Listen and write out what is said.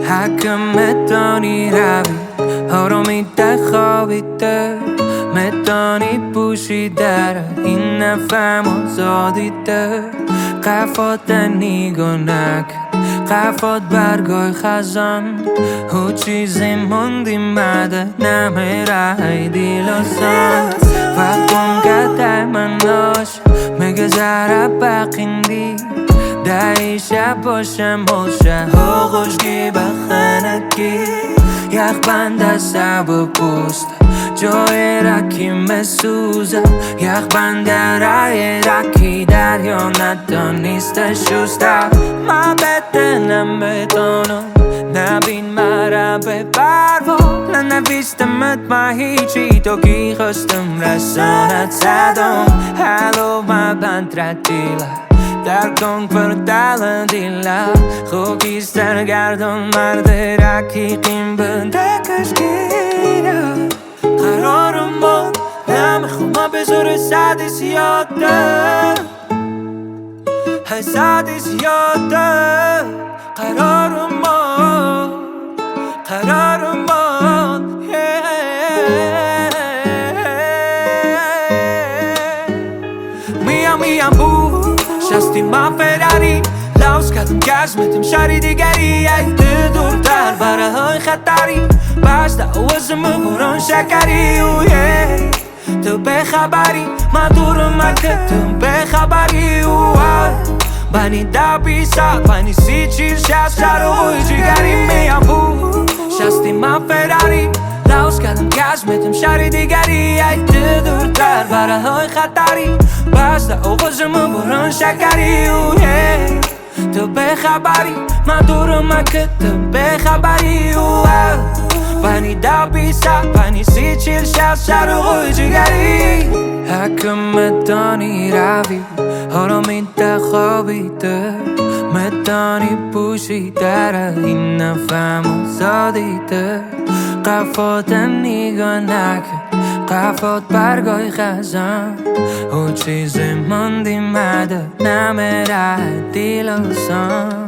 حق متانی روی آرامیده خوابیده متانی پوشیده این نفهم آزادیده قفات نیگو نکن قفات برگای خزان او چیزی موندی مده نمیره دیل آسان وقتم قدر من داش میگذره بقیندی دهی شب باشم باشه خوشگی بخنکی یخ بنده سب پوست جای رکی مسوزه یخ بنده رای رکی دریا ندانیسته شسته ما بدنم بدانم نبین مرا به بروا ننویستمت ما هیچی تو کی خواستم رسانت زدم هلو ما بند ردیله در کن پردل دیلا خوکی سرگردان مرد رکیقیم بنده کشگیره قرارم بود نمیخوام بذاره صد زیاده صد زیاده قرارم بود میام بود شستی من فراری لوز کردم گشمتم شری دیگری یک دورتر برای های خطری بسته اوزمو بران شکری تو بخبری من دورم مکتم بخبری بانی دا بیسا بانی سی چیل شست شروعی جگری میام بود شستی من فراری لوز کردم گشمتم شری دیگری یک دورتر برای های خطری بسته اوزمو بران شکری تو بخبری من دورم مکتم بخبری بانی دا بیسا بانی سی چیل شست شروعی جگری حق متانی روی آرامیده خوابیده متانی پوشیده این نفهم آزادیده قفات نیگا نکن قفات برگای خزان او چیز موندی مده نمیره دیل آسان